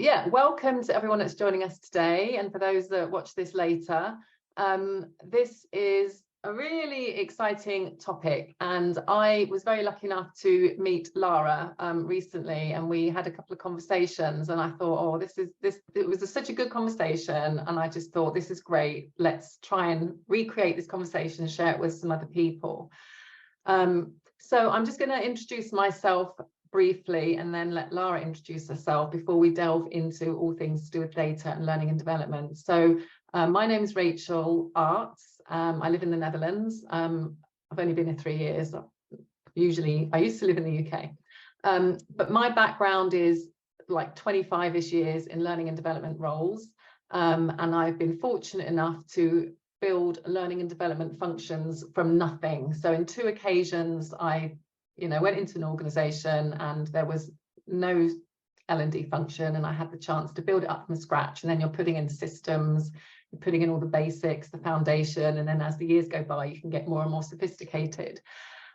Yeah, welcome to everyone that's joining us today, and for those that watch this later. This is a really exciting topic, and I was very lucky enough to meet Lara recently, and we had a couple of conversations, and I thought, oh, it was such a good conversation, and I just thought, this is great. Let's try and recreate this conversation and share it with some other people. So I'm just going to introduce myself briefly and then let Lara introduce herself before we delve into all things to do with data and learning and development. So my name is Rachel Arts. I live in the Netherlands. I've only been here 3 years. I used to live in the UK. But my background is like 25-ish years in learning and development roles. And I've been fortunate enough to build learning and development functions from nothing. So in 2 occasions, I went into an organization and there was no L&D function, and I had the chance to build it up from scratch. And then you're putting in systems, you're putting in all the basics, the foundation, and then as the years go by, you can get more and more sophisticated.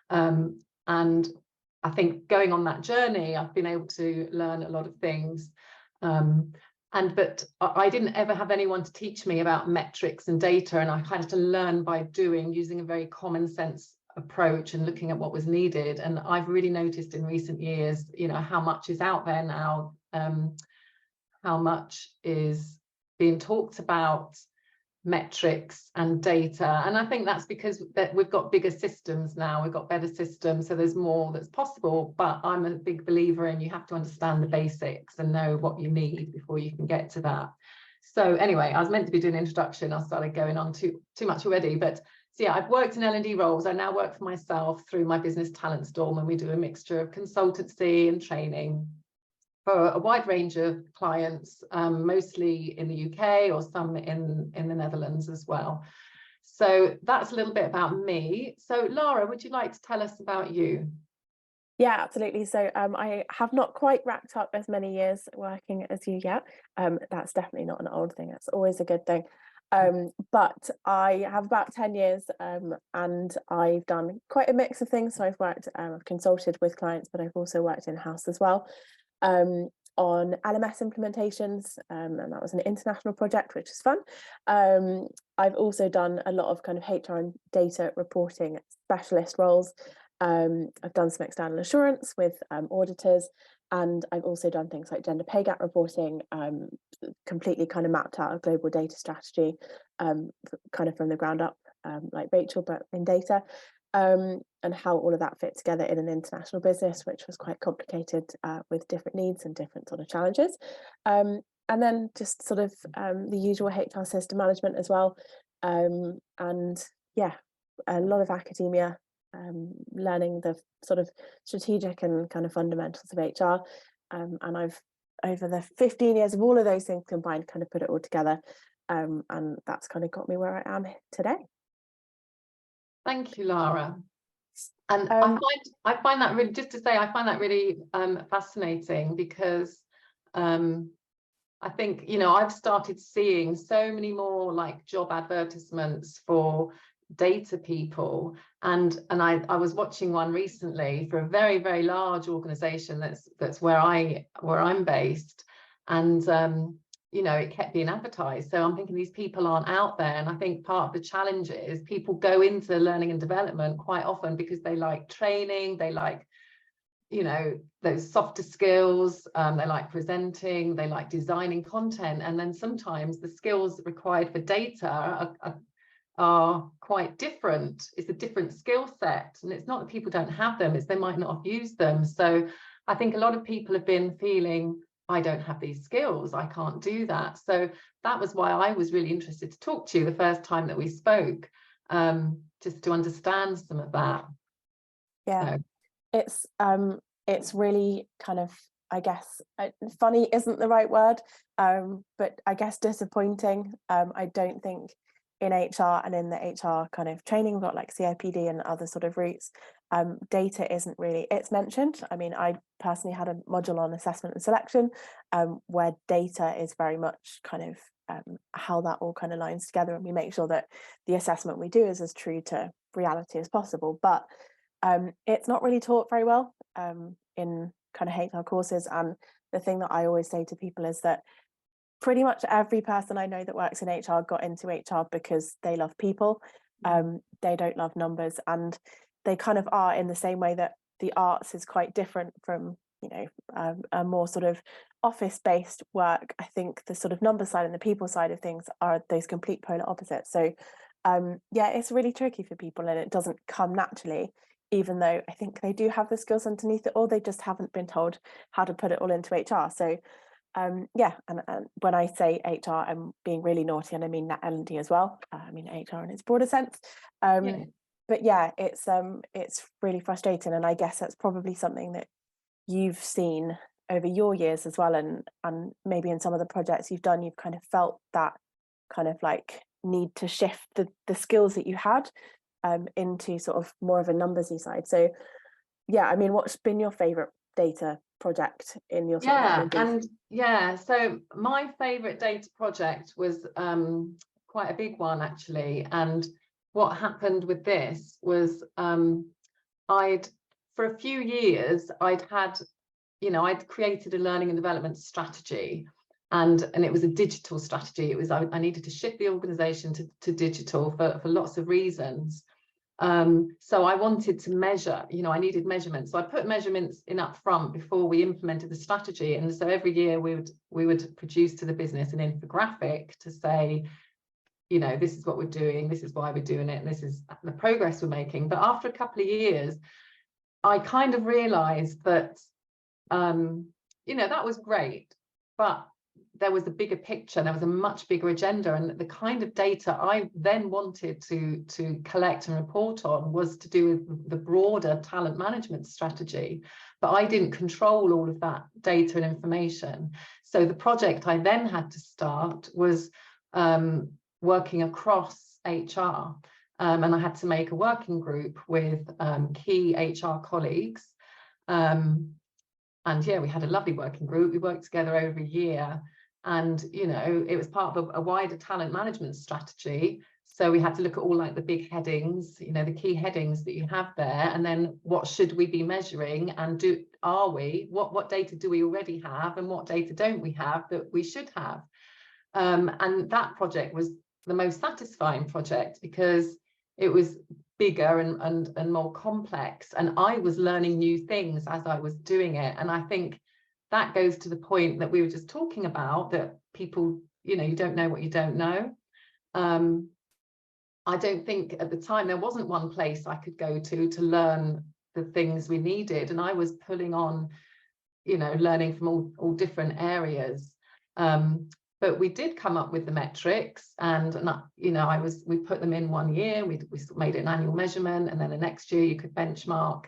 And I think going on that journey, I've been able to learn a lot of things. But I didn't ever have anyone to teach me about metrics and data, and I had to learn by doing, using a very common sense approach and looking at what was needed. And I've really noticed in recent years, how much is out there now, how much is being talked about metrics and data. And I think that's because we've got bigger systems now, we've got better systems, so there's more that's possible. But I'm a big believer in you have to understand the basics and know what you need before you can get to that. So anyway, I was meant to be doing an introduction. I started going on too much already, but so yeah, I've worked in L&D roles. I now work for myself through my business Talentstorm, and we do a mixture of consultancy and training for a wide range of clients, mostly in the UK or some in the Netherlands as well. So that's a little bit about me. So Lara, would you like to tell us about you? Yeah, absolutely. So I have not quite racked up as many years working as you yet. That's definitely not an old thing. It's always a good thing. But I have about 10 years and I've done quite a mix of things. So I've consulted with clients, but I've also worked in-house as well on LMS implementations, and that was an international project, which is fun. I've also done a lot of kind of HR and data reporting specialist roles. I've done some external assurance with auditors, and I've also done things like gender pay gap reporting, completely kind of mapped out a global data strategy, kind of from the ground up, like Rachel, but in data, and how all of that fit together in an international business, which was quite complicated with different needs and different sort of challenges. And then just sort of the usual HR system management as well. And yeah, a lot of academia, learning the sort of strategic and kind of fundamentals of HR. And I've, over the 15 years of all of those things combined, kind of put it all together. And that's kind of got me where I am today. Thank you, Lara. And I find that really, just to say, I find that really fascinating, because I think, I've started seeing so many more like job advertisements for data people, and I was watching one recently for a very, very large organization that's where I'm based, and it kept being advertised. So I'm thinking these people aren't out there, and I think part of the challenge is people go into learning and development quite often because they like training, they like those softer skills, they like presenting, they like designing content, and then sometimes the skills required for data are quite different. It's a different skill set, and it's not that people don't have them, it's they might not have used them. So I think a lot of people have been feeling, I don't have these skills, I can't do that. So that was why I was really interested to talk to you the first time that we spoke, just to understand some of that. Yeah, so it's really kind of, I guess, funny isn't the right word, but I guess disappointing. I don't think in HR and in the HR kind of training, we've got like CIPD and other sort of routes, data isn't really, it's mentioned. I mean, I personally had a module on assessment and selection, where data is very much kind of how that all kind of lines together, and we make sure that the assessment we do is as true to reality as possible. But it's not really taught very well in kind of HR courses, and the thing that I always say to people is that pretty much every person I know that works in HR got into HR because they love people. They don't love numbers, and they kind of are, in the same way that the arts is quite different from, you know, a more sort of office-based work. I think the sort of number side and the people side of things are those complete polar opposites. So yeah, it's really tricky for people, and it doesn't come naturally, even though I think they do have the skills underneath it, or they just haven't been told how to put it all into HR. So yeah, and when I say HR, I'm being really naughty, and I mean that L&D as well. I mean HR in its broader sense. But yeah, it's really frustrating, and I guess that's probably something that you've seen over your years as well, and maybe in some of the projects you've done, you've kind of felt that kind of like need to shift the skills that you had into sort of more of a numbersy side. So yeah, I mean, what's been your favorite data project in your sort of so my favorite data project was quite a big one, actually. And what happened with this was for a few years I'd created a learning and development strategy, and it was a digital strategy. It was I needed to shift the organization to digital for lots of reasons. So I wanted to measure, I needed measurements. So I put measurements in up front before we implemented the strategy. And so every year we would produce to the business an infographic to say, this is what we're doing, this is why we're doing it, and this is the progress we're making. But after a couple of years, I kind of realized that, that was great, but there was a bigger picture, there was a much bigger agenda, and the kind of data I then wanted to collect and report on was to do with the broader talent management strategy. But I didn't control all of that data and information. So the project I then had to start was working across HR, and I had to make a working group with key HR colleagues. And yeah, we had a lovely working group. We worked together over a year, and it was part of a wider talent management strategy. So we had to look at all like the big headings, the key headings that you have there, and then what should we be measuring, and what data do we already have, and what data don't we have that we should have. And that project was the most satisfying project because it was bigger and more complex, and I was learning new things as I was doing it. And I think that goes to the point that we were just talking about, that people, you don't know what you don't know. I don't think at the time there wasn't one place I could go to learn the things we needed, and I was pulling on, learning from all different areas. But we did come up with the metrics, and we put them in one year. We made an annual measurement, and then the next year you could benchmark.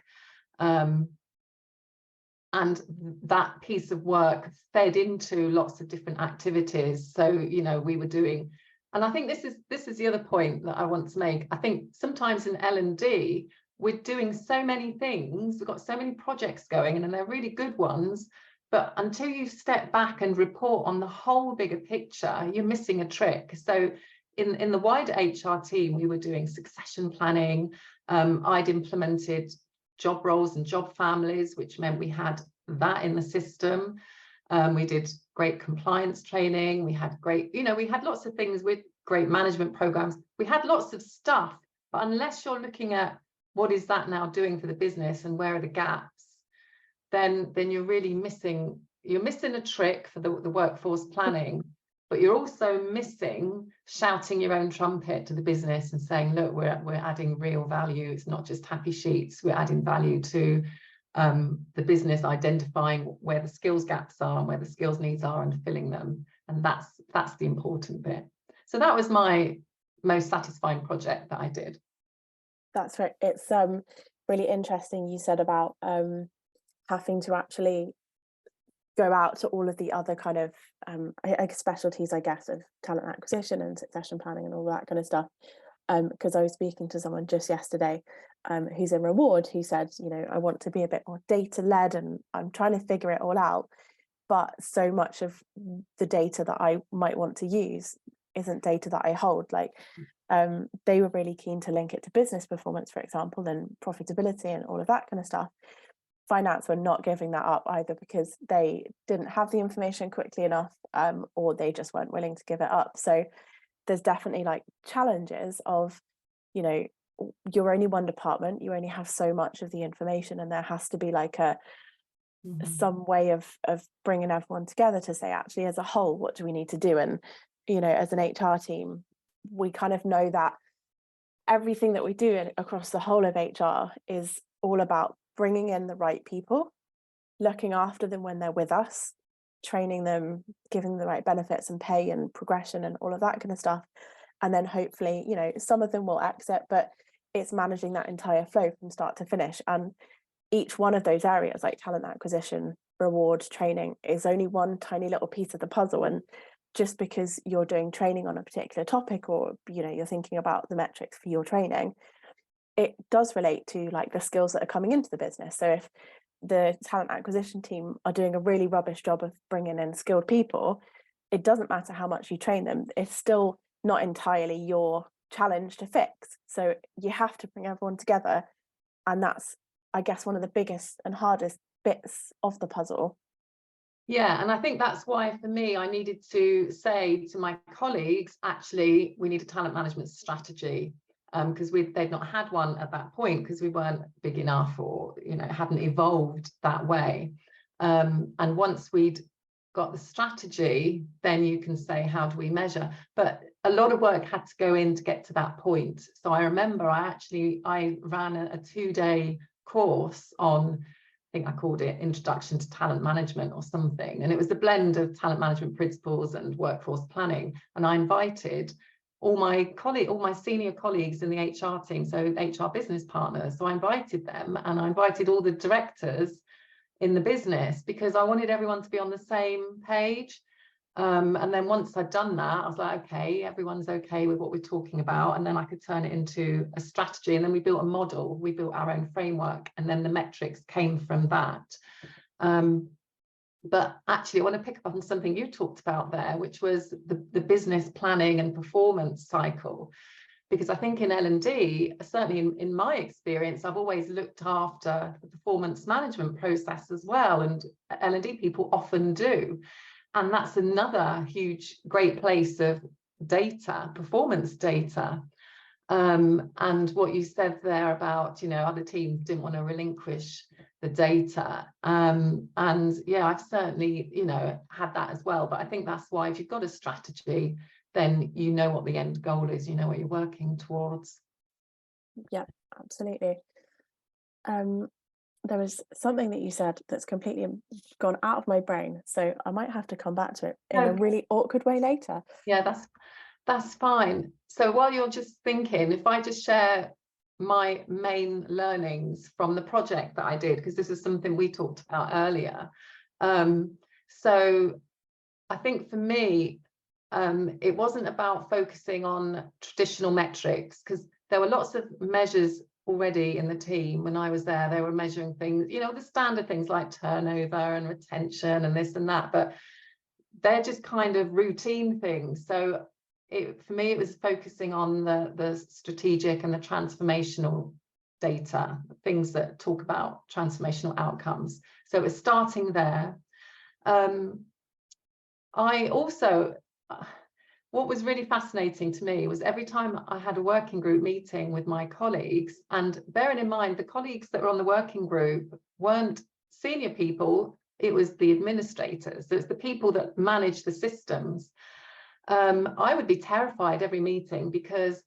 And that piece of work fed into lots of different activities. So we were doing, and I think this is the other point that I want to make. I think sometimes in L&D we're doing so many things. We've got so many projects going, and they're really good ones. But until you step back and report on the whole bigger picture, you're missing a trick. So in the wider HR team, we were doing succession planning. I'd implemented job roles and job families, which meant we had that in the system. We did great compliance training. We had we had lots of things with great management programs. We had lots of stuff, but unless you're looking at what is that now doing for the business and where are the gaps, then you're really missing a trick for the workforce planning. But you're also missing shouting your own trumpet to the business and saying, look, we're adding real value. It's not just happy sheets. We're adding value to the business, identifying where the skills gaps are and where the skills needs are and filling them. And that's the important bit. So that was my most satisfying project that I did. That's right. It's really interesting you said about having to actually go out to all of the other kind of specialties, I guess, of talent acquisition and succession planning and all that kind of stuff. Because I was speaking to someone just yesterday who's in reward, who said, I want to be a bit more data-led and I'm trying to figure it all out. But so much of the data that I might want to use isn't data that I hold. Like they were really keen to link it to business performance, for example, and profitability and all of that kind of stuff. finance were not giving that up, either because they didn't have the information quickly enough, or they just weren't willing to give it up. So there's definitely like challenges of, you know, you're only one department, you only have so much of the information, and there has to be like some way of bringing everyone together to say, actually, as a whole, what do we need to do? And, you know, as an HR team, we kind of know that everything that we do across the whole of HR is all about bringing in the right people, looking after them when they're with us, training them, giving them the right benefits and pay and progression and all of that kind of stuff. And then hopefully, you know, some of them will exit, but it's managing that entire flow from start to finish. And each one of those areas, like talent acquisition, reward, training, is only one tiny little piece of the puzzle. And just because you're doing training on a particular topic, or, you know, you're thinking about the metrics for your training, it does relate to like the skills that are coming into the business. So if the talent acquisition team are doing a really rubbish job of bringing in skilled people, it doesn't matter how much you train them, it's still not entirely your challenge to fix. So you have to bring everyone together, and that's, I guess, one of the biggest and hardest bits of the puzzle. Yeah, and I think that's why for me, I needed to say to my colleagues, actually, we need a talent management strategy, because they'd not had one at that point, because we weren't big enough, or, you know, hadn't evolved that way. And once we'd got the strategy, then you can say, how do we measure? But a lot of work had to go in to get to that point. So I remember I ran a 2-day course on, I think I called it Introduction to Talent Management or something. And it was a blend of talent management principles and workforce planning. And I invited all my senior colleagues in the HR team, so HR business partners. So I invited them, and I invited all the directors in the business, because I wanted everyone to be on the same page. And then once I'd done that, I was like, okay, everyone's okay with what we're talking about. And then I could turn it into a strategy. And then we built a model, we built our own framework, and then the metrics came from that. But actually, I want to pick up on something you talked about there, which was the business planning and performance cycle. Because I think in L&D, certainly in my experience, I've always looked after the performance management process as well. And L&D people often do. And that's another great place of data, performance data. And what you said there about, you know, other teams didn't want to relinquish the data. And yeah, I've certainly, you know, had that as well. But I think that's why, if you've got a strategy, then you know what the end goal is, you know what you're working towards. Yeah, absolutely. There was something that you said that's completely gone out of my brain, so I might have to come back to it in a really awkward way later. Yeah, that's fine. So while you're just thinking, if I just share my main learnings from the project that I did, because this is something we talked about earlier. So I think for me, it wasn't about focusing on traditional metrics, because there were lots of measures already in the team. When I was there, they were measuring things, you know, the standard things like turnover and retention and this and that, but they're just kind of routine things. So for me, it was focusing on the strategic and the transformational data, things that talk about transformational outcomes. So it was starting there. I also, what was really fascinating to me was every time I had a working group meeting with my colleagues, and bearing in mind the colleagues that were on the working group weren't senior people, it was the administrators, so it's the people that manage the systems. I would be terrified every meeting, because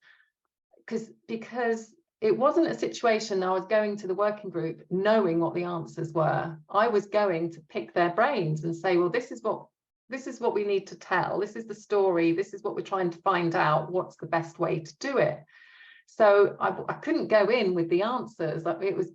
it wasn't a situation I was going to the working group knowing what the answers were. I was going to pick their brains and say, well, this is what we need to tell. This is the story. This is what we're trying to find out. What's the best way to do it? So I couldn't go in with the answers. It was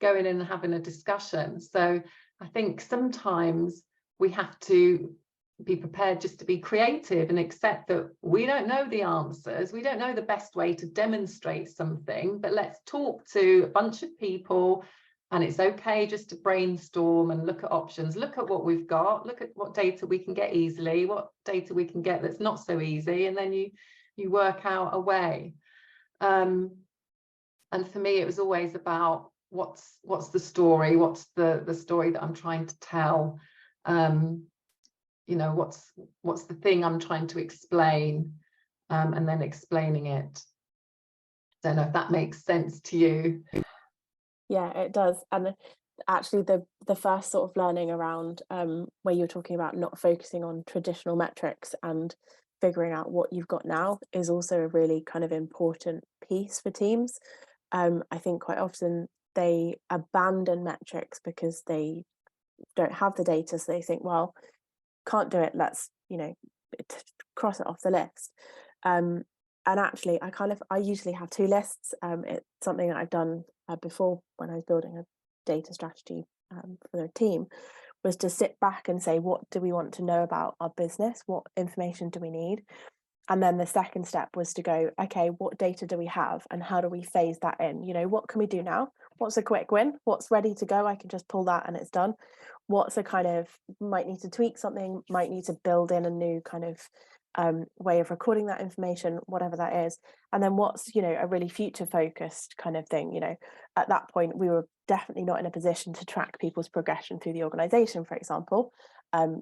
going in and having a discussion. So I think sometimes we have to be prepared just to be creative and accept that we don't know the answers. We don't know the best way to demonstrate something, but let's talk to a bunch of people. And it's okay just to brainstorm and look at options, look at what we've got, look at what data we can get easily, what data we can get that's not so easy, and then you work out a way. And for me, it was always about what's the story, what's the story that I'm trying to tell, you know, what's the thing I'm trying to explain, and then explaining it. Don't know if that makes sense to you. Yeah, it does. And actually the first sort of learning around where you're talking about not focusing on traditional metrics and figuring out what you've got now is also a really kind of important piece for teams. I think quite often they abandon metrics because they don't have the data, so they think, well, can't do it, let's, you know, cross it off the list. And actually I usually have two lists. It's something that I've done before when I was building a data strategy for the team, was to sit back and say, what do we want to know about our business, what information do we need? And then the second step was to go, okay, what data do we have and how do we phase that in? You know, what can we do now? What's a quick win? What's ready to go? I can just pull that and it's done. What's a kind of, might need to tweak something, might need to build in a new kind of way of recording that information, whatever that is. And then what's, you know, a really future focused kind of thing. You know, at that point, we were definitely not in a position to track people's progression through the organization, for example.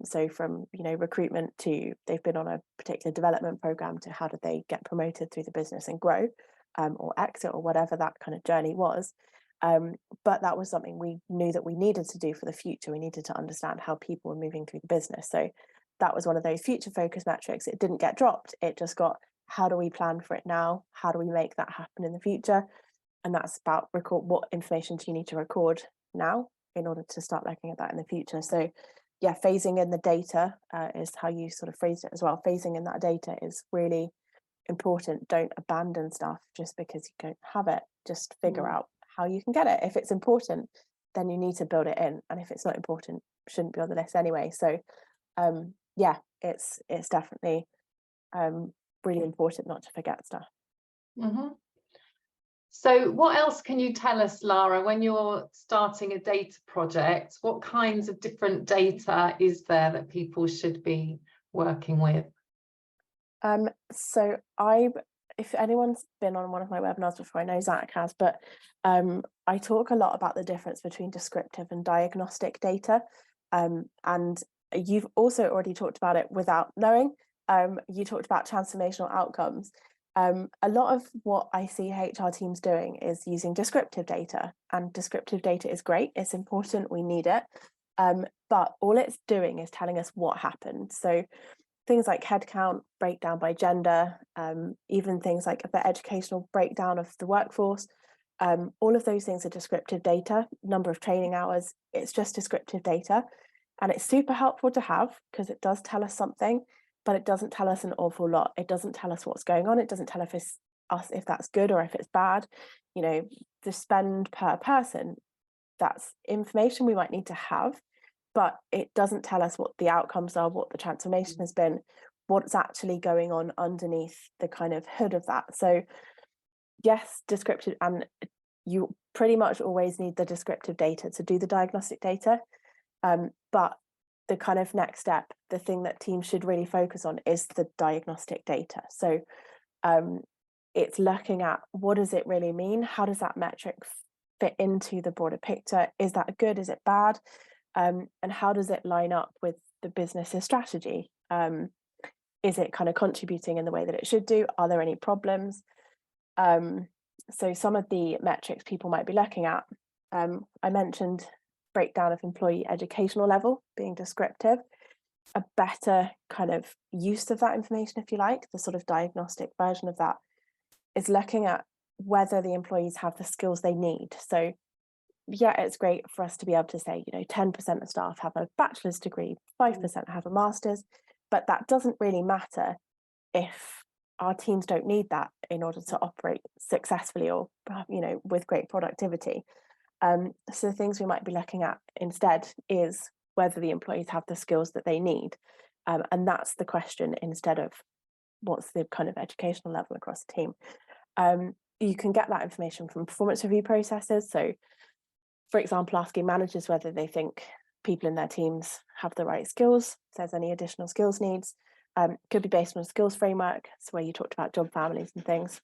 So from, you know, recruitment to they've been on a particular development program to how did they get promoted through the business and grow, or exit, or whatever that kind of journey was. But that was something we knew that we needed to do for the future. We needed to understand how people were moving through the business. So that was one of those future focus metrics. It didn't get dropped. It just got, how do we plan for it now? How do we make that happen in the future? And that's about what information do you need to record now in order to start looking at that in the future. So yeah, phasing in the data is how you sort of phrased it as well. Phasing in that data is really important. Don't abandon stuff just because you don't have it. Just figure out how you can get it. If it's important, then you need to build it in. And if it's not important, it shouldn't be on the list anyway. So yeah, it's definitely really important not to forget stuff. Mm-hmm. So what else can you tell us, Lara, when you're starting a data project? What kinds of different data is there that people should be working with? So if anyone's been on one of my webinars before, I know Zach has, but I talk a lot about the difference between descriptive and diagnostic data. And you've also already talked about it without knowing. You talked about transformational outcomes. A lot of what I see HR teams doing is using descriptive data, and descriptive data is great. It's important. We need it. But all it's doing is telling us what happened. So things like headcount, breakdown by gender, even things like the educational breakdown of the workforce, all of those things are descriptive data. Number of training hours, it's just descriptive data. And it's super helpful to have because it does tell us something, but it doesn't tell us an awful lot. It doesn't tell us what's going on. It doesn't tell us if that's good or if it's bad. You know, the spend per person, that's information we might need to have, but it doesn't tell us what the outcomes are, what the transformation has been, what's actually going on underneath the kind of hood of that. So yes, descriptive, and you pretty much always need the descriptive data to do the diagnostic data. But the kind of next step, the thing that teams should really focus on is the diagnostic data. So it's looking at, what does it really mean? How does that metric fit into the broader picture? Is that good? Is it bad? And how does it line up with the business's strategy? Is it kind of contributing in the way that it should do? Are there any problems? So some of the metrics people might be looking at, I mentioned breakdown of employee educational level being descriptive. A better kind of use of that information, if you like, the sort of diagnostic version of that, is looking at whether the employees have the skills they need. So yeah, it's great for us to be able to say, you know, 10% of staff have a bachelor's degree, 5% have a master's, but that doesn't really matter if our teams don't need that in order to operate successfully or, you know, with great productivity. So the things we might be looking at instead is whether the employees have the skills that they need. And that's the question instead of what's the kind of educational level across the team. You can get that information from performance review processes. So for example, asking managers whether they think people in their teams have the right skills, if there's any additional skills needs. Could be based on a skills framework, so where you talked about job families and things.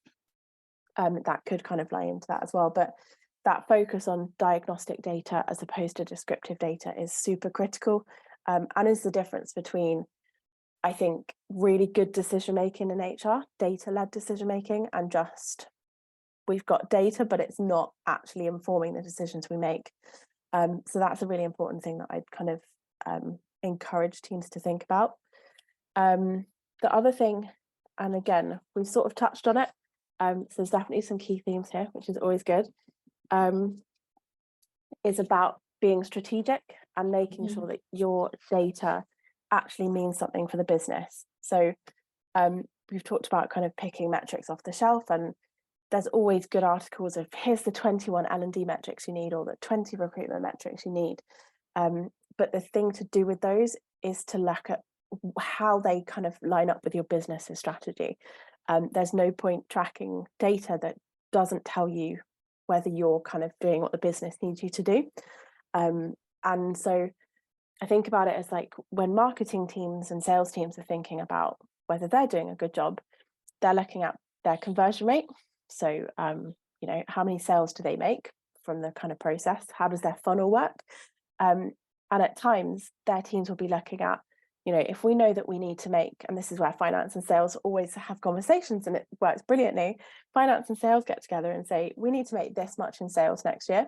That could kind of lie into that as well. But that focus on diagnostic data as opposed to descriptive data is super critical, and is the difference between, I think, really good decision making in HR, data-led decision making, and just we've got data, but it's not actually informing the decisions we make. So that's a really important thing that I'd kind of encourage teams to think about. The other thing, and again, we've sort of touched on it, so there's definitely some key themes here, which is always good, is about being strategic and making sure that your data actually means something for the business. So we've talked about kind of picking metrics off the shelf, and there's always good articles of here's the 21 L&D metrics you need, or the 20 recruitment metrics you need. But the thing to do with those is to look at how they kind of line up with your business's strategy. There's no point tracking data that doesn't tell you whether you're kind of doing what the business needs you to do. And so I think about it as like when marketing teams and sales teams are thinking about whether they're doing a good job, they're looking at their conversion rate. So, you know, how many sales do they make from the kind of process? How does their funnel work? And at times their teams will be looking at, you know, if we know that we need to make, and this is where finance and sales always have conversations and it works brilliantly, finance and sales get together and say, we need to make this much in sales next year.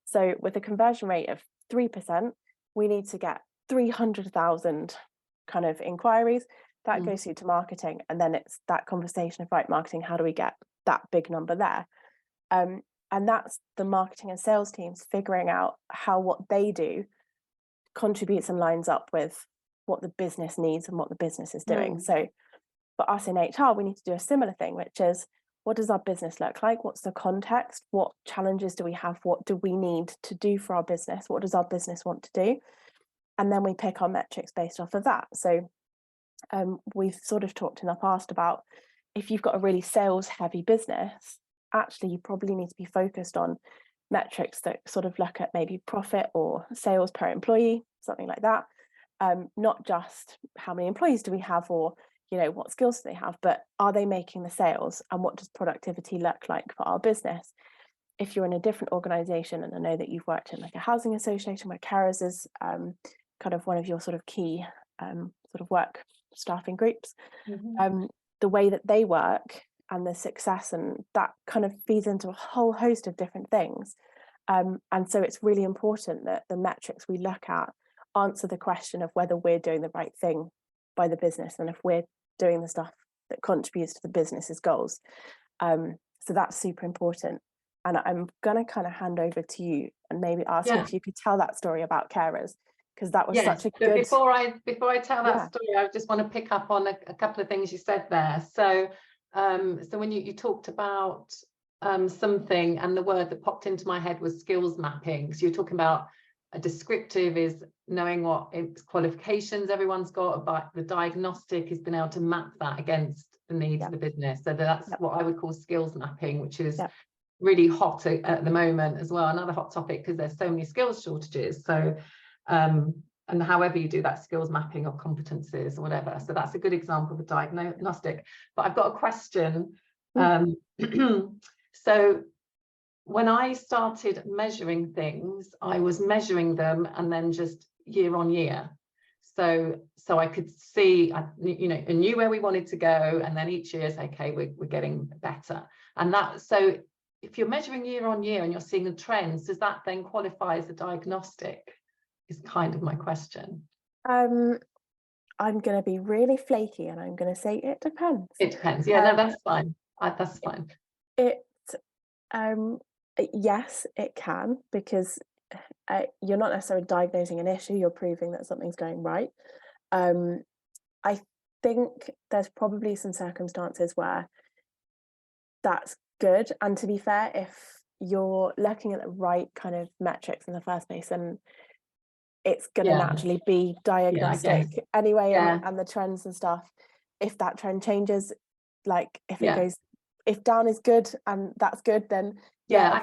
So with a conversion rate of 3%, we need to get 300,000 kind of inquiries. That goes through to marketing. And then it's that conversation of, right, marketing, how do we get that big number there? And that's the marketing and sales teams figuring out how what they do contributes and lines up with what the business needs and what the business is doing. So for us in HR, we need to do a similar thing, which is, what does our business look like? What's the context? What challenges do we have? What do we need to do for our business? What does our business want to do? And then we pick our metrics based off of that. So we've sort of talked in the past about if you've got a really sales heavy business, actually you probably need to be focused on metrics that sort of look at maybe profit or sales per employee, something like that. Not just how many employees do we have, or, you know, what skills do they have, but are they making the sales, and what does productivity look like for our business? If you're in a different organization, and I know that you've worked in like a housing association where carers is kind of one of your sort of key sort of work staffing groups, the way that they work and the success, and that kind of feeds into a whole host of different things. And so it's really important that the metrics we look at answer the question of whether we're doing the right thing by the business, and if we're doing the stuff that contributes to the business's goals. So that's super important. And I'm going to kind of hand over to you and maybe ask you if you could tell that story about carers, because that was such a good... Before I tell that story, I just want to pick up on a couple of things you said there. So when you talked about something, and the word that popped into my head was skills mapping. So you're talking about a descriptive is knowing what qualifications everyone's got, but the diagnostic is being able to map that against the needs of the business. So that's what I would call skills mapping, which is really hot at the moment as well. Another hot topic, because there's so many skills shortages. So and however you do that skills mapping or competencies or whatever. So that's a good example of a diagnostic. But I've got a question. So when I started measuring things, I was measuring them and then just year on year. So I could see, I knew where we wanted to go, and then each year is okay, we're getting better. And that, so if you're measuring year on year and you're seeing the trends, does that then qualify as a diagnostic? Is kind of my question. I'm going to be really flaky, and I'm going to say it depends. It depends. Yeah, no, that's fine. That's fine. Yes, it can, because you're not necessarily diagnosing an issue, you're proving that something's going right. I think there's probably some circumstances where that's good. And to be fair, if you're looking at the right kind of metrics in the first place, and it's going to naturally be diagnostic anyway, and the trends and stuff, if that trend changes, like if it goes, if down is good and that's good, then I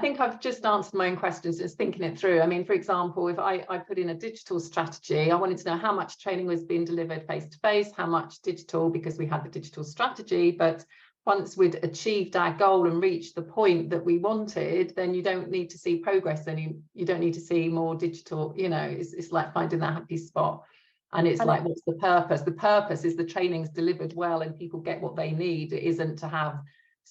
think I've just answered my own questions, just thinking it through. I mean, for example, if I put in a digital strategy, I wanted to know how much training was being delivered face to face, how much digital, because we had the digital strategy, but once we'd achieved our goal and reached the point that we wanted, then you don't need to see progress you don't need to see more digital, you know, it's like finding that happy spot. And it's like, what's the purpose? The purpose is the training's delivered well and people get what they need. It isn't to have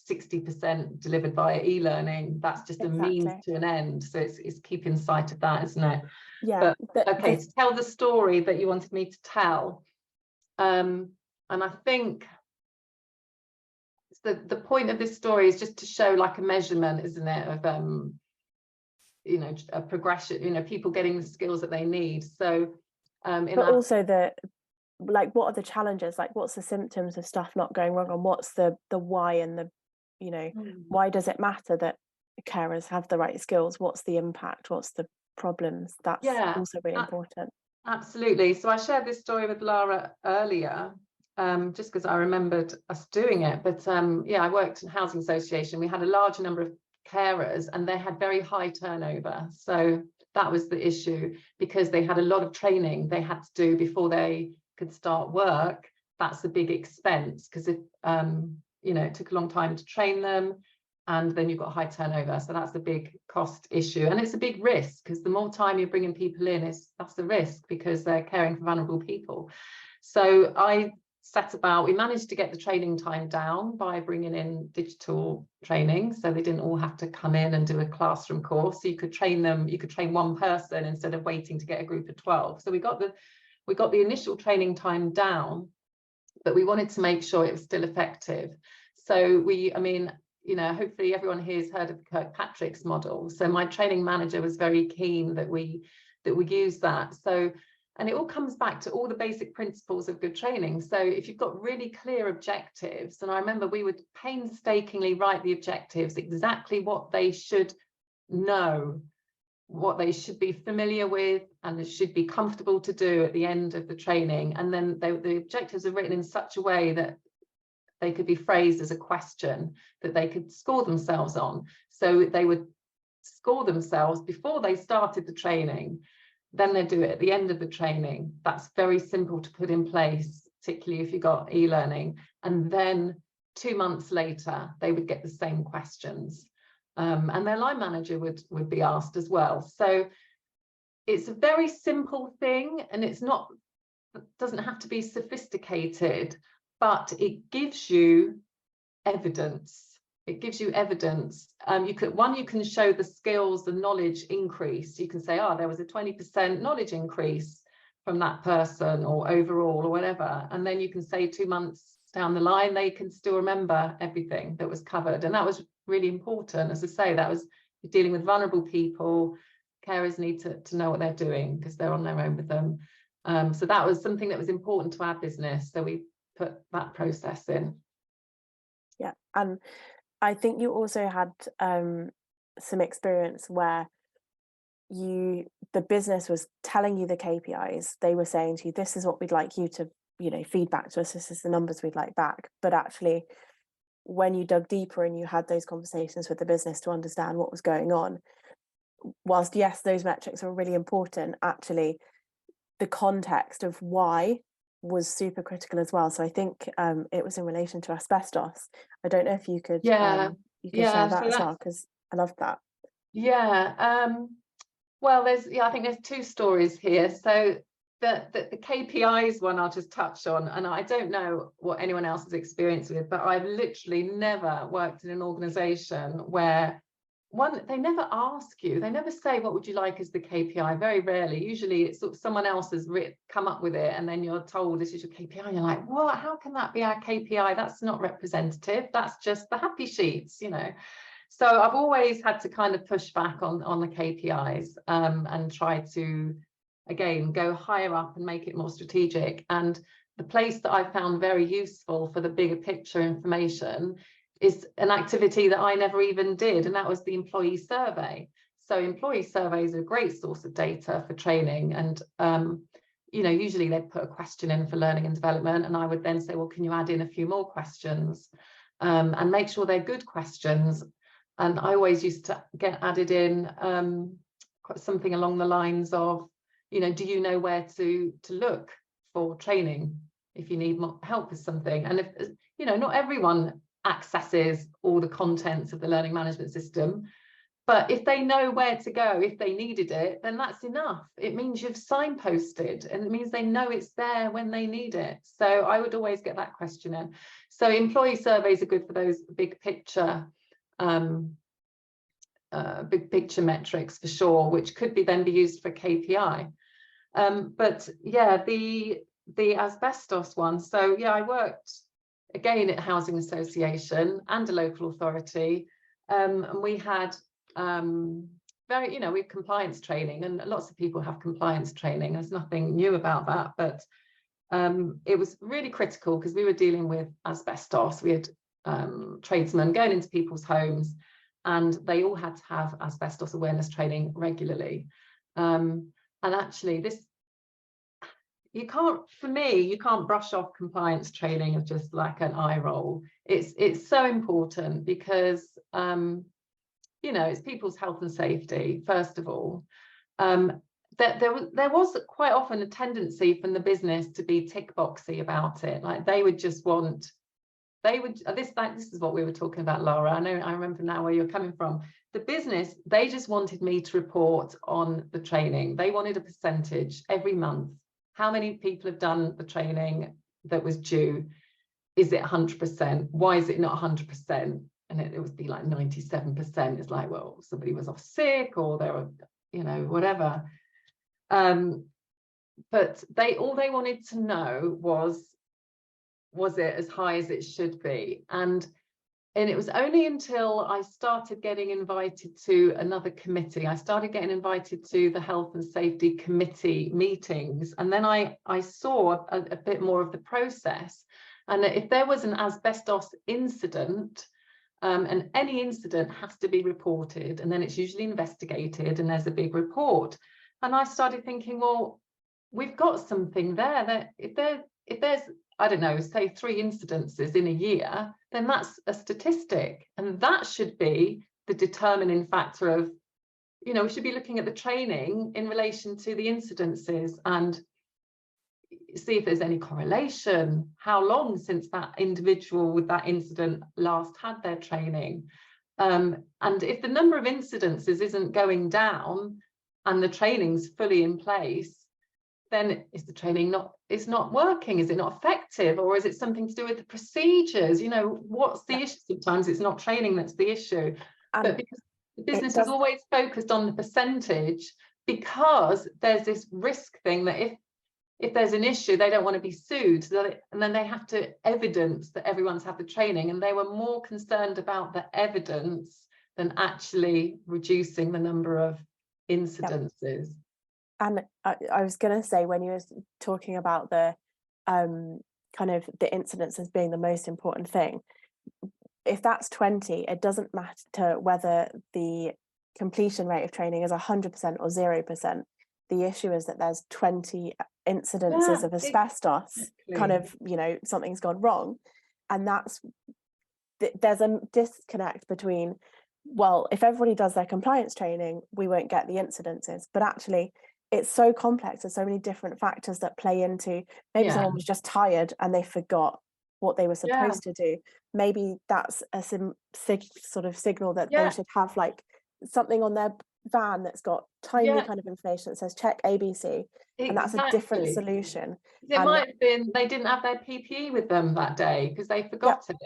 60% delivered via e-learning. That's just a means to an end. So it's keeping sight of that, isn't it? Yeah. But okay, to tell the story that you wanted me to tell. And I think the point of this story is just to show like a measurement, isn't it, of you know, a progression, you know, people getting the skills that they need. So but also like, what are the challenges, like what's the symptoms of stuff not going wrong, and what's the why, and the, you know, why does it matter that carers have the right skills? What's the impact? What's the problems? That's also really important. Absolutely. So I shared this story with Lara earlier, just because I remembered us doing it. But yeah, I worked in a housing association. We had a large number of carers and they had very high turnover. So that was the issue, because they had a lot of training they had to do before they could start work. That's a big expense, because if you know, it took a long time to train them, and then you've got high turnover. So that's a big cost issue, and it's a big risk, because the more time you're bringing people in, that's the risk, because they're caring for vulnerable people. So I set about, we managed to get the training time down by bringing in digital training, so they didn't all have to come in and do a classroom course. So you could train them, you could train one person instead of waiting to get a group of 12. So we got the initial training time down, but we wanted to make sure it was still effective. So I mean, you know, hopefully everyone here's heard of Kirkpatrick's model. So my training manager was very keen that we use that. So, and it all comes back to all the basic principles of good training. So if you've got really clear objectives, and I remember we would painstakingly write the objectives, exactly what they should know, what they should be familiar with, and it should be comfortable to do at the end of the training. And then the objectives are written in such a way that they could be phrased as a question that they could score themselves on. So they would score themselves before they started the training, then they do it at the end of the training. That's very simple to put in place, particularly if you got e-learning. And then 2 months later, they would get the same questions. And their line manager would be asked as well. So it's a very simple thing, and it doesn't have to be sophisticated, but it gives you evidence. It gives you evidence. You can show the skills, the knowledge increase. You can say, oh, there was a 20% knowledge increase from that person, or overall, or whatever. And then you can say 2 months down the line, they can still remember everything that was covered. And that was really important. As I say, that was dealing with vulnerable people. Carers need to know what they're doing, because they're on their own with them. So that was something that was important to our business. So we put that process in. Yeah, and I think you also had some experience where the business was telling you the KPIs. They were saying to you, this is what we'd like you to, you know, feedback to us. This is the numbers we'd like back. But actually, when you dug deeper and you had those conversations with the business to understand what was going on, whilst yes, those metrics are really important, actually the context of why was super critical as well. So I think it was in relation to asbestos. I don't know if you could share that as well, because I loved that. Well, I think there's 2 stories here. So the KPIs one I'll just touch on, and I don't know what anyone else has experienced with, but I've literally never worked in an organization where they never ask you, they never say, what would you like as the KPI? Very rarely. Usually it's sort of someone else has come up with it, and then you're told this is your KPI, and you're like, what? How can that be our KPI? That's not representative. That's just the happy sheets, you know. So I've always had to kind of push back on the KPIs and try to, again, go higher up and make it more strategic. And the place that I found very useful for the bigger picture information is an activity that I never even did, and that was the employee survey. So employee surveys are a great source of data for training, and you know, usually they'd put a question in for learning and development, and I would then say, well, can you add in a few more questions and make sure they're good questions. And I always used to get added in something along the lines of, you know, do you know where to look for training if you need more help with something? And if, you know, not everyone accesses all the contents of the learning management system. But if they know where to go, if they needed it, then that's enough. It means you've signposted, and it means they know it's there when they need it. So I would always get that question in. So employee surveys are good for those big picture metrics for sure, which could then be used for KPI. But yeah, the asbestos one. So yeah, I worked again at housing association and a local authority, and we had we have compliance training, and lots of people have compliance training. There's nothing new about that, but it was really critical because we were dealing with asbestos. We had tradesmen going into people's homes, and they all had to have asbestos awareness training regularly. And actually, you can't brush off compliance training as just like an eye roll. It's so important because it's people's health and safety, first of all. There was quite often a tendency from the business to be tick boxy about it. Like they would just want, this is what we were talking about, Lara. I remember now where you're coming from. The business, they just wanted me to report on the training. They wanted a percentage every month. How many people have done the training that was due? Is it 100%? Why is it not 100%? And it would be like 97%. It's like, well, somebody was off sick, or they were, whatever. But all they wanted to know was it as high as it should be? And it was only until I started getting invited to another committee. I started getting invited to the health and safety committee meetings, and then I saw a bit more of the process. And if there was an asbestos incident, and any incident has to be reported, and then it's usually investigated, and there's a big report. And I started thinking, well, we've got something there that if there's, I don't know, say 3 incidences in a year, then that's a statistic, and that should be the determining factor of, we should be looking at the training in relation to the incidences and see if there's any correlation, how long since that individual with that incident last had their training. And if the number of incidences isn't going down and the training's fully in place, then is the training not working? Is it not effective? Or is it something to do with the procedures? What's the issue? Sometimes it's not training that's the issue. But because the business is always focused on the percentage, because there's this risk thing that if there's an issue, they don't want to be sued, and then they have to evidence that everyone's had the training, and they were more concerned about the evidence than actually reducing the number of incidences. And I was going to say, when you were talking about the kind of the incidents as being the most important thing, if that's 20, it doesn't matter whether the completion rate of training is 100% or 0%. The issue is that there's 20 incidences of asbestos, exactly. Kind of, something's gone wrong. And there's a disconnect between, well, if everybody does their compliance training, we won't get the incidences. But actually, it's so complex. There's so many different factors that play into, maybe someone was just tired and they forgot what they were supposed to do. Maybe that's a sort of signal that they should have like something on their van that's got tiny kind of information that says check ABC, and that's a different solution. It might have been they didn't have their PPE with them that day because they forgot it.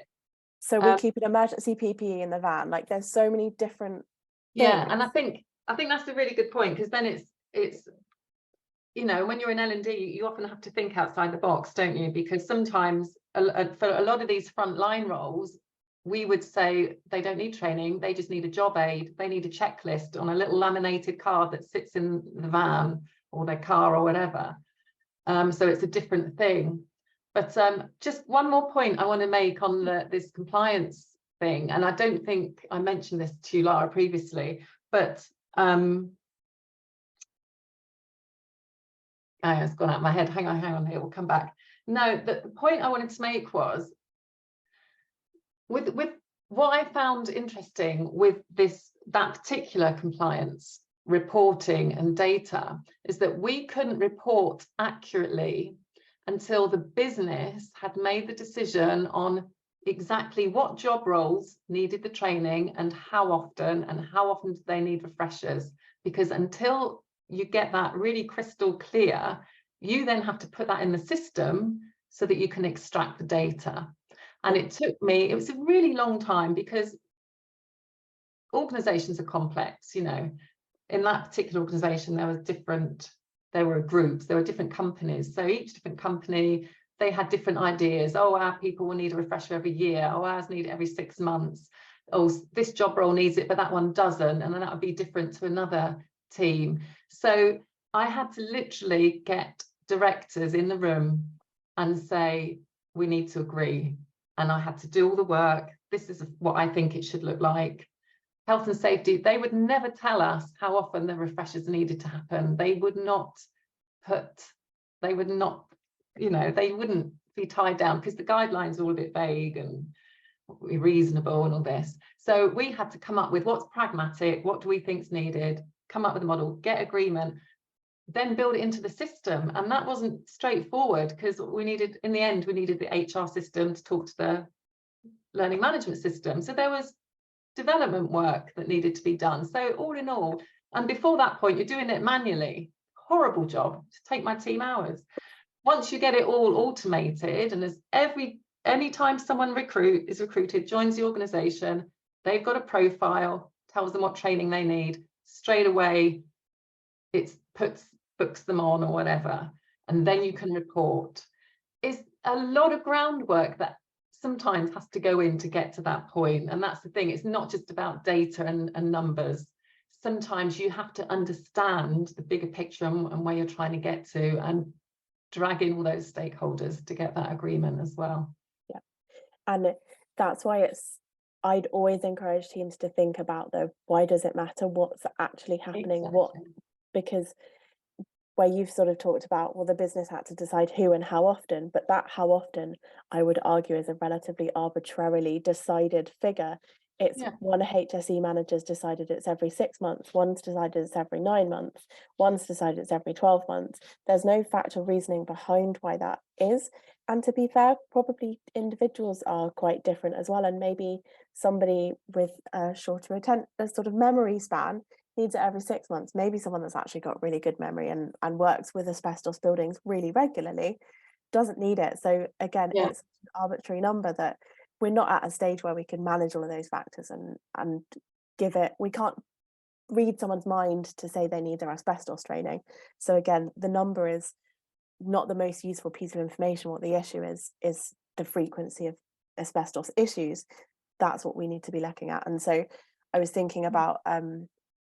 So we'll keep an emergency PPE in the van. Like there's so many different things. And I think that's a really good point, because then it's when you're in L&D, you often have to think outside the box, don't you? Because sometimes for a lot of these frontline roles, we would say they don't need training, they just need a job aid, they need a checklist on a little laminated card that sits in the van or their car or whatever. So it's a different thing. But just one more point I want to make on this compliance thing, and I don't think I mentioned this to you, Lara, previously, but it's gone out of my head. Hang on, it will come back. No, the point I wanted to make was, with what I found interesting with that particular compliance reporting and data is that we couldn't report accurately until the business had made the decision on exactly what job roles needed the training and how often do they need refreshers, because until you get that really crystal clear, you then have to put that in the system so that you can extract the data. And it was a really long time, because organizations are complex. You know, in that particular organization there were groups, there were different companies, so each different company, they had different ideas. Oh, our people will need a refresher every year. Oh, ours need it every 6 months. Oh, this job role needs it, but that one doesn't. And then that would be different to another team. So I had to literally get directors in the room and say, we need to agree. And I had to do all the work. This is what I think it should look like. Health and safety, they would never tell us how often the refreshers needed to happen. They wouldn't, you know, they wouldn't be tied down, because the guidelines are all a bit vague and reasonable and all this. So we had to come up with what's pragmatic, what do we think's needed, come up with a model, get agreement, then build it into the system. And that wasn't straightforward, because in the end we needed the HR system to talk to the learning management system. So there was development work that needed to be done. So all in all, and before that point, you're doing it manually. Horrible job, to take my team hours. Once you get it all automated, and anytime someone is recruited, joins the organization, they've got a profile, tells them what training they need, straight away it books them on or whatever, and then you can report. It's a lot of groundwork that sometimes has to go in to get to that point. And that's the thing, it's not just about data and numbers. Sometimes you have to understand the bigger picture and where you're trying to get to, and drag in all those stakeholders to get that agreement as well. Yeah, and that's why I'd always encourage teams to think about why does it matter, what's actually happening. Exactly. Because where you've sort of talked about, well, the business had to decide who and how often, but that how often, I would argue, is a relatively arbitrarily decided figure. It's one HSE manager's decided it's every 6 months, one's decided it's every 9 months, one's decided it's every 12 months. There's no factual reasoning behind why that is. And to be fair, probably individuals are quite different as well. And maybe somebody with a shorter sort of memory span needs it every 6 months. Maybe someone that's actually got really good memory and works with asbestos buildings really regularly doesn't need it. So again, it's an arbitrary number that we're not at a stage where we can manage all of those factors and give it. We can't read someone's mind to say they need their asbestos training. So again, the number is not the most useful piece of information. What the issue is the frequency of asbestos issues. That's what we need to be looking at. And so I was thinking about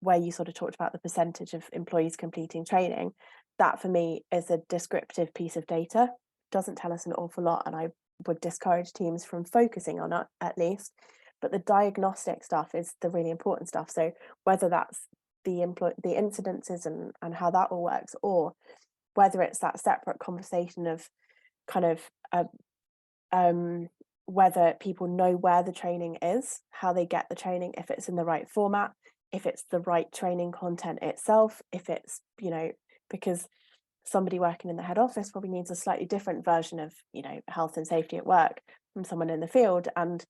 where you sort of talked about the percentage of employees completing training. That for me is a descriptive piece of data. Doesn't tell us an awful lot, and I would discourage teams from focusing on it at least. But the diagnostic stuff is the really important stuff. So whether that's the incidences and how that all works, or whether it's that separate conversation of kind of whether people know where the training is, how they get the training, if it's in the right format, if it's the right training content itself, if it's, you know, because somebody working in the head office probably needs a slightly different version of, you know, health and safety at work from someone in the field. And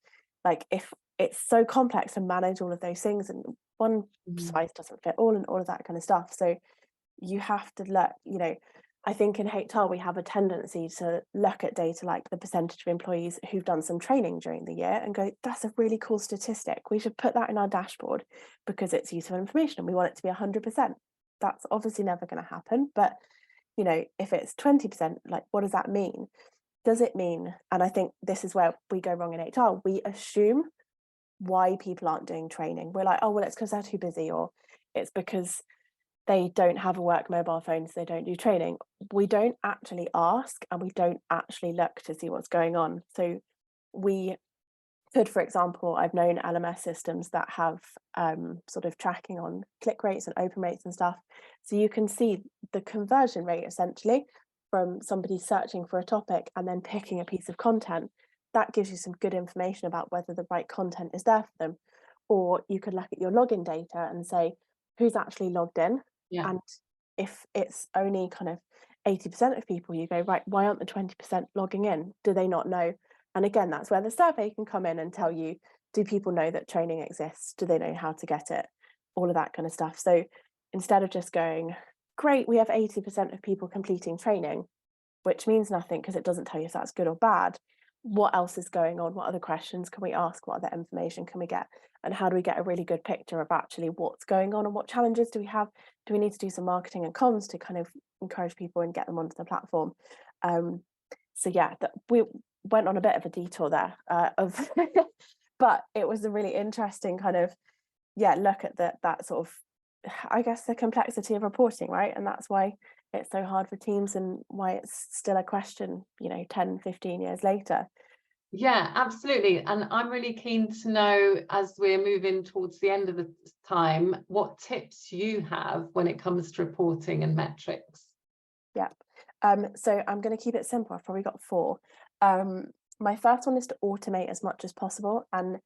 like, if it's so complex to manage all of those things, and one size doesn't fit all, and all of that kind of stuff. So you have to look, you know, I think in HR we have a tendency to look at data like the percentage of employees who've done some training during the year and go, that's a really cool statistic. We should put that in our dashboard because it's useful information and we want it to be 100%. That's obviously never going to happen. But, you know, if it's 20%, like, what does that mean? Does it mean, and I think this is where we go wrong in HR, we assume why people aren't doing training. We're like, oh, well, it's because they're too busy, or it's because they don't have a work mobile phone, so they don't do training. We don't actually ask, and we don't actually look to see what's going on. So we could, for example, I've known LMS systems that have sort of tracking on click rates and open rates and stuff. So you can see the conversion rate essentially from somebody searching for a topic and then picking a piece of content. That gives you some good information about whether the right content is there for them. Or you could look at your login data and say, who's actually logged in? Yeah. And if it's only kind of 80% of people, you go, right, why aren't the 20% logging in? Do they not know? And again, that's where the survey can come in and tell you, do people know that training exists? Do they know how to get it? All of that kind of stuff. So instead of just going, great, we have 80% of people completing training, which means nothing because it doesn't tell you if that's good or bad. What else is going on? What other questions can we ask? What other information can we get? And how do we get a really good picture of actually what's going on and what challenges do we have? Do we need to do some marketing and comms to kind of encourage people and get them onto the platform? So yeah, we went on a bit of a detour there of, but it was a really interesting kind of, look at that sort of, I guess, the complexity of reporting, right? And that's why it's so hard for teams and why it's still a question, 10, 15 years later. Yeah, absolutely. And I'm really keen to know, as we're moving towards the end of the time, what tips you have when it comes to reporting and metrics. Yeah. So I'm going to keep it simple. I've probably got 4. My first one is to automate as much as possible. And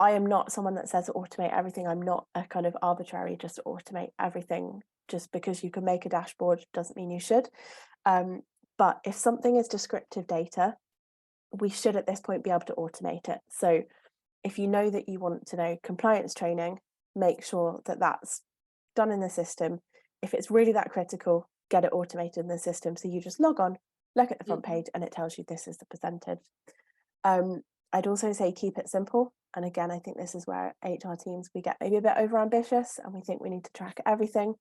I am not someone that says automate everything. I'm not a kind of arbitrary, just automate everything. Just because you can make a dashboard doesn't mean you should. But if something is descriptive data, we should at this point be able to automate it. So if you know that you want to know compliance training, make sure that that's done in the system. If it's really that critical, get it automated in the system. So you just log on, look at the front page, and it tells you this is the percentage. I'd also say keep it simple. And again, I think this is where HR teams, we get maybe a bit overambitious and we think we need to track everything.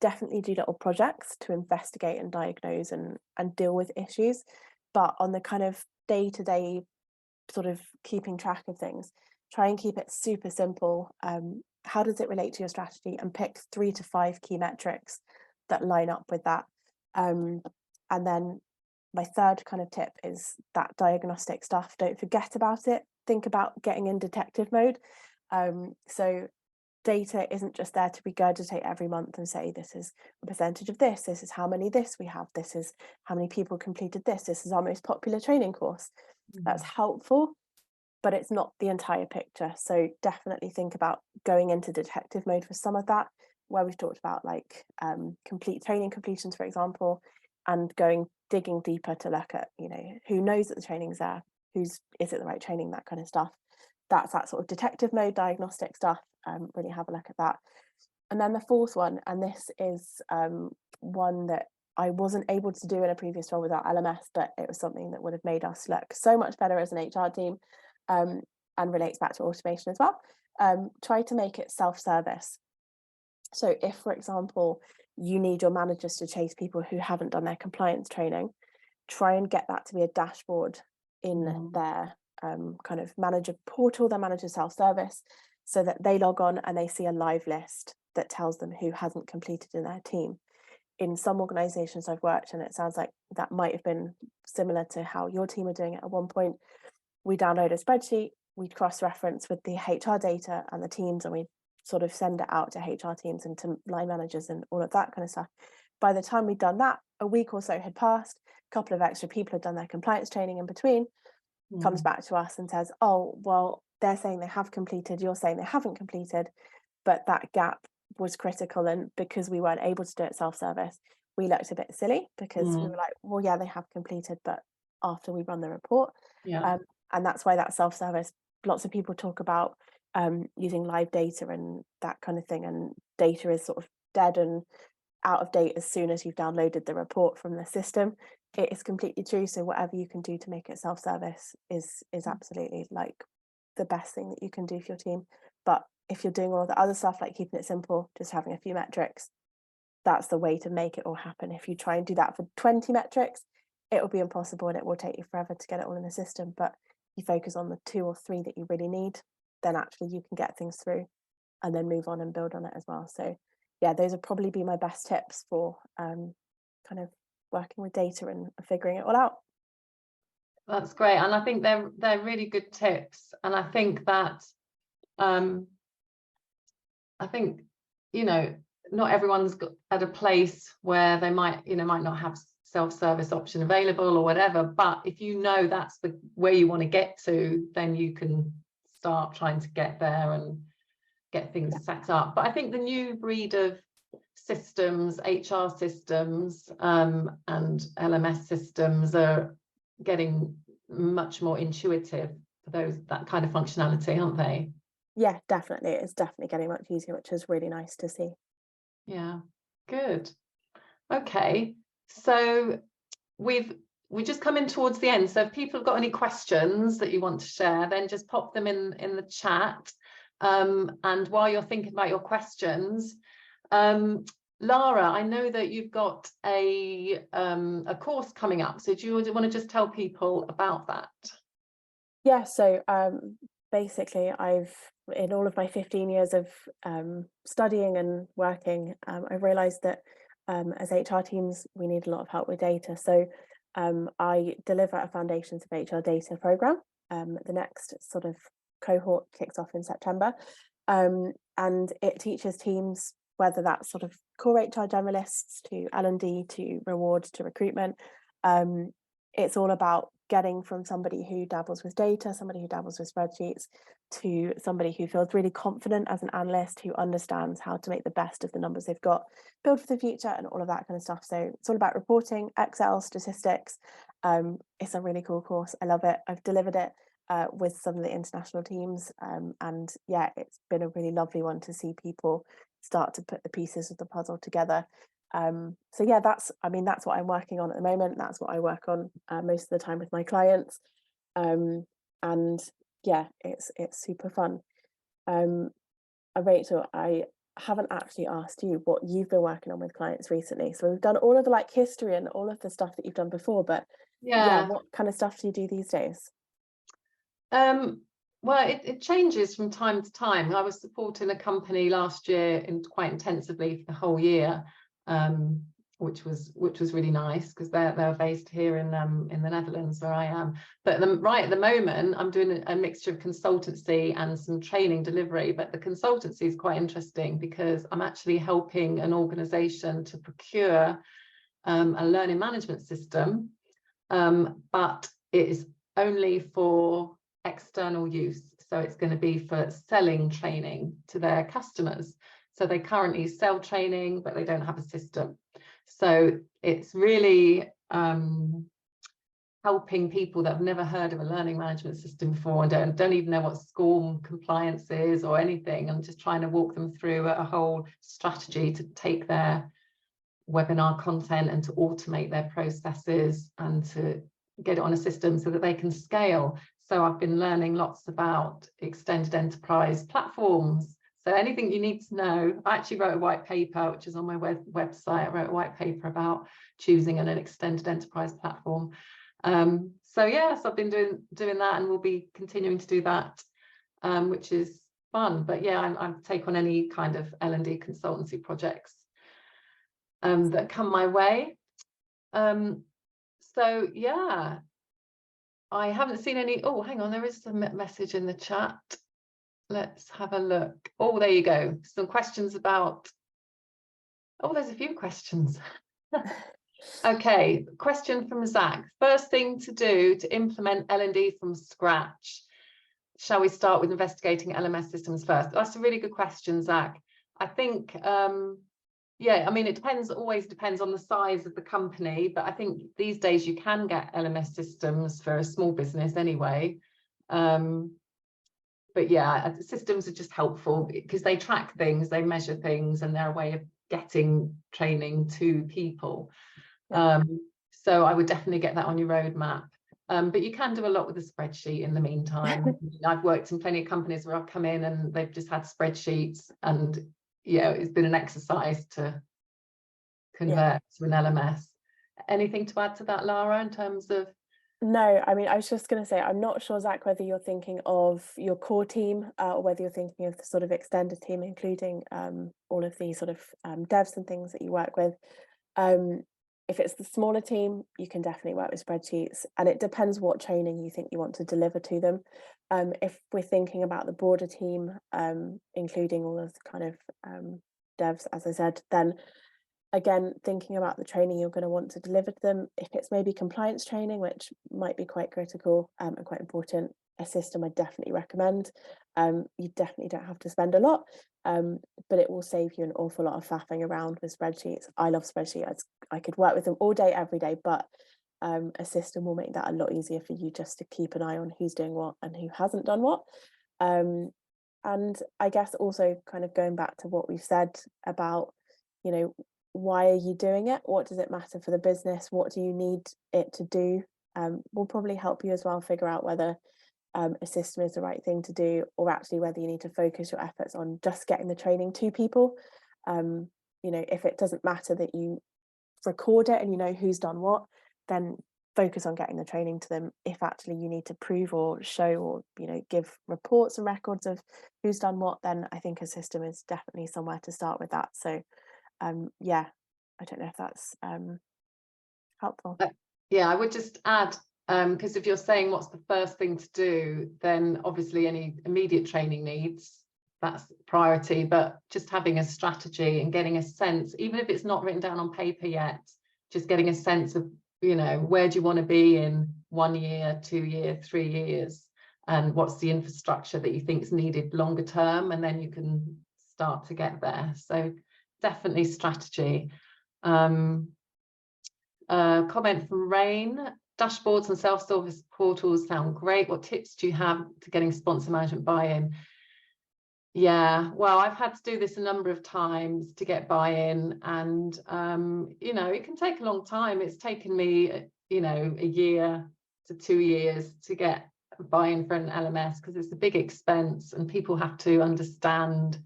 Definitely do little projects to investigate and diagnose and deal with issues. But on the kind of day-to-day sort of keeping track of things, try and keep it super simple. How does it relate to your strategy? And pick 3 to 5 key metrics that line up with that. And then my third kind of tip is that diagnostic stuff. Don't forget about it. Think about getting in detective mode. So data isn't just there to regurgitate every month and say, this is a percentage of this is how many this we have, this is how many people completed this is our most popular training course. That's helpful, but it's not the entire picture. So definitely think about going into detective mode for some of that, where we've talked about like complete training completions, for example, and digging deeper to look at, who knows that the training's there, is it the right training, that kind of stuff. That's that sort of detective mode, diagnostic stuff. Really have a look at that. And then the fourth one, and this is one that I wasn't able to do in a previous role without LMS, but it was something that would have made us look so much better as an HR team, and relates back to automation as well. Try to make it self-service. So if, for example, you need your managers to chase people who haven't done their compliance training, try and get that to be a dashboard in their kind of manager portal, their manager self-service, so that they log on and they see a live list that tells them who hasn't completed in their team. In some organizations I've worked, and it sounds like that might have been similar to how your team are doing it at one point, we download a spreadsheet, we cross-reference with the HR data and the teams, and we sort of send it out to HR teams and to line managers and all of that kind of stuff. By the time we'd done that, a week or so had passed, a couple of extra people had done their compliance training in between, comes back to us and says, oh, well, they're saying they have completed, you're saying they haven't completed, but that gap was critical, and because we weren't able to do it self-service, we looked a bit silly because we were like, well, yeah, they have completed, but after we run the report. And that's why that self-service, lots of people talk about using live data and that kind of thing, and data is sort of dead and out of date as soon as you've downloaded the report from the system. It is completely true. So whatever you can do to make it self-service is absolutely like the best thing that you can do for your team. But if you're doing all the other stuff, like keeping it simple, just having a few metrics, that's the way to make it all happen. If you try and do that for 20 metrics, it will be impossible and it will take you forever to get it all in the system. But you focus on the 2 or 3 that you really need, then actually you can get things through and then move on and build on it as well. So yeah, those would probably be my best tips for kind of working with data and figuring it all out. That's great, and I think they're really good tips. And I think that not everyone's at a place where they might not have self-service option available or whatever, but if you know that's the where you want to get to, then you can start trying to get there and get things set up. But I think the new breed of systems, HR systems and LMS systems are getting much more intuitive for that kind of functionality, aren't they? Yeah, definitely. It's definitely getting much easier, which is really nice to see. Yeah, good. Okay, so we're just coming towards the end. So if people have got any questions that you want to share, then just pop them in the chat. And while you're thinking about your questions, Lara, I know that you've got a course coming up. So do you want to just tell people about that? Yeah, so basically I've, in all of my 15 years of studying and working, I've realized that as HR teams, we need a lot of help with data. So I deliver a Foundations of HR Data program. The next sort of cohort kicks off in September. And it teaches teams, whether that's sort of core HR generalists to L&D to reward to recruitment. It's all about getting from somebody who dabbles with data, somebody who dabbles with spreadsheets, to somebody who feels really confident as an analyst, who understands how to make the best of the numbers they've got, build for the future, and all of that kind of stuff. So it's all about reporting, Excel, statistics. It's a really cool course. I love it. I've delivered it with some of the international teams. And yeah, it's been a really lovely one to see people start to put the pieces of the puzzle together. So yeah, that's what I'm working on at the moment. That's what I work on most of the time with my clients. And yeah, it's super fun. Rachel, I haven't actually asked you what you've been working on with clients recently. So we've done all of the like history and all of the stuff that you've done before, but yeah, what kind of stuff do you do these days? Well, it changes from time to time. I was supporting a company last year quite intensively for the whole year, which was really nice because they're based here in the Netherlands where I am. But right at the moment, I'm doing a mixture of consultancy and some training delivery. But the consultancy is quite interesting because I'm actually helping an organisation to procure a learning management system, but it is only for external use. So it's going to be for selling training to their customers. So they currently sell training, but they don't have a system. So it's really helping people that have never heard of a learning management system before and don't even know what SCORM compliance is or anything, and just trying to walk them through a whole strategy to take their webinar content and to automate their processes and to get it on a system so that they can scale. So I've been learning lots about extended enterprise platforms. So anything you need to know. I actually wrote a white paper, which is on my website. I wrote a white paper about choosing an extended enterprise platform. So yes, I've been doing that, and we'll be continuing to do that, which is fun. But yeah, I take on any kind of L&D consultancy projects that come my way. So yeah, I haven't seen any. Oh, hang on, there is a message in the chat. Let's have a look. Oh, there you go. Some questions about. Oh, there's a few questions. Okay, question from Zach. First thing to do to implement L&D from scratch. Shall we start with investigating LMS systems first? That's a really good question, Zach. I think yeah, I mean, it always depends on the size of the company, but I think these days you can get LMS systems for a small business anyway. But yeah, systems are just helpful because they track things, they measure things, and they're a way of getting training to people. So I would definitely get that on your roadmap. But you can do a lot with a spreadsheet in the meantime. I've worked in plenty of companies where I've come in and they've just had spreadsheets, and yeah, it's been an exercise to convert to an LMS. Anything to add to that, Lara, in terms of? No, I mean, I was just going to say, I'm not sure, Zach, whether you're thinking of your core team or whether you're thinking of the sort of extended team, including all of the sort of devs and things that you work with. If it's the smaller team, you can definitely work with spreadsheets, and it depends what training you think you want to deliver to them. If we're thinking about the broader team, including all of the kind of devs, as I said, then again, thinking about the training you're going to want to deliver to them. If it's maybe compliance training, which might be quite critical and quite important, a system I definitely recommend. You definitely don't have to spend a lot, but it will save you an awful lot of faffing around with spreadsheets. I love spreadsheets. I could work with them all day, every day, but a system will make that a lot easier for you just to keep an eye on who's doing what and who hasn't done what. And I guess also kind of going back to what we've said about, you know, why are you doing it? What does it matter for the business? What do you need it to do? Will probably help you as well figure out whether a system is the right thing to do, or actually whether you need to focus your efforts on just getting the training to people. You know, if it doesn't matter that you record it and you know who's done what, then focus on getting the training to them. If actually you need to prove or show or, you know, give reports and records of who's done what, then I think a system is definitely somewhere to start with that. So yeah, I don't know if that's helpful. Yeah, I would just add, because if you're saying what's the first thing to do, then obviously any immediate training needs, that's priority, but just having a strategy and getting a sense, even if it's not written down on paper yet, just getting a sense of, you know, where do you want to be in 1 year, 2 years, 3 years, and what's the infrastructure that you think is needed longer term, and then you can start to get there. So definitely strategy. Comment from Rain: dashboards and self-service portals sound great. What tips do you have to getting sponsor management buy-in? Yeah, well, I've had to do this a number of times to get buy-in, and you know, it can take a long time. It's taken me, you know, 1 year to 2 years to get buy-in for an LMS, because it's a big expense and people have to understand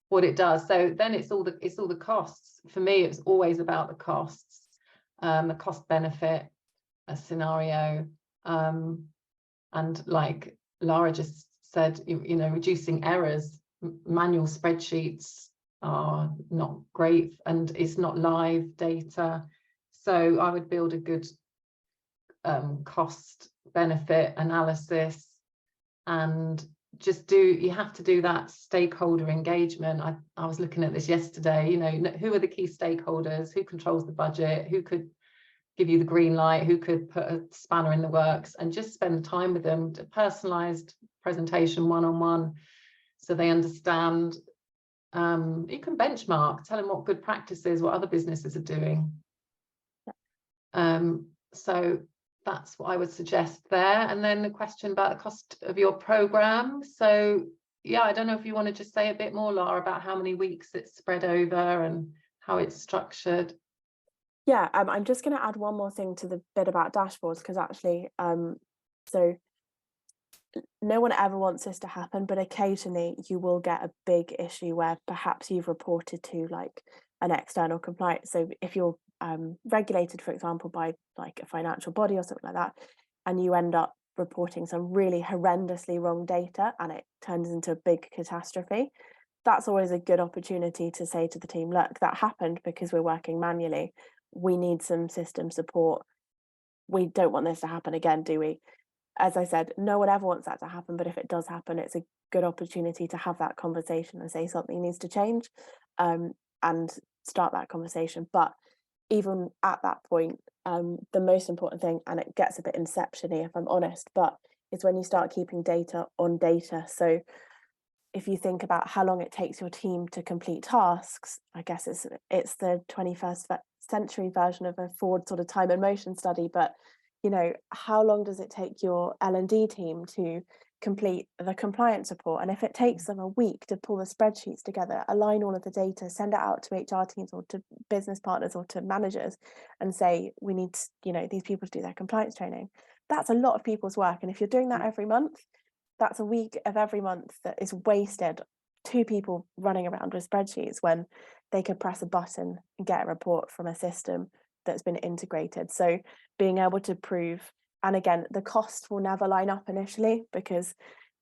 what it does. So then it's all the costs. For me, it's always about the costs, the cost benefit scenario, and like Lara just said, you know, reducing errors. Manual spreadsheets are not great, and it's not live data. So I would build a good cost benefit analysis, and just you have to do that stakeholder engagement. I was looking at this yesterday, you know, who are the key stakeholders, who controls the budget, who could give you the green light, who could put a spanner in the works, and just spend time with them, to personalized presentation one-on-one, so they understand. You can benchmark, tell them what good practices, what other businesses are doing. So that's what I would suggest there. And then the question about the cost of your program. So yeah, I don't know if you want to just say a bit more, Lara, about how many weeks it's spread over and how it's structured. Yeah, I'm just going to add one more thing to the bit about dashboards, because actually, so no one ever wants this to happen, but occasionally you will get a big issue where perhaps you've reported to like an external compliance. So if you're regulated, for example, by like a financial body or something like that, and you end up reporting some really horrendously wrong data and it turns into a big catastrophe, that's always a good opportunity to say to the team, look, that happened because we're working manually. We need some system support. We don't want this to happen again, do we? As I said, no one ever wants that to happen, but if it does happen, it's a good opportunity to have that conversation and say something needs to change, and start that conversation. But even at that point, the most important thing, and it gets a bit inception-y if I'm honest, but it's when you start keeping data on data. So if you think about how long it takes your team to complete tasks, I guess it's the 21st century version of a Ford sort of time and motion study, but you know, how long does it take your L&D team to complete the compliance report? And if it takes them a week to pull the spreadsheets together, align all of the data, send it out to HR teams or to business partners or to managers and say, we need, you know, these people to do their compliance training, that's a lot of people's work. And if you're doing that every month, that's a week of every month that is wasted. 2 people running around with spreadsheets when they could press a button and get a report from a system that's been integrated. So being able to prove, and again, the cost will never line up initially, because,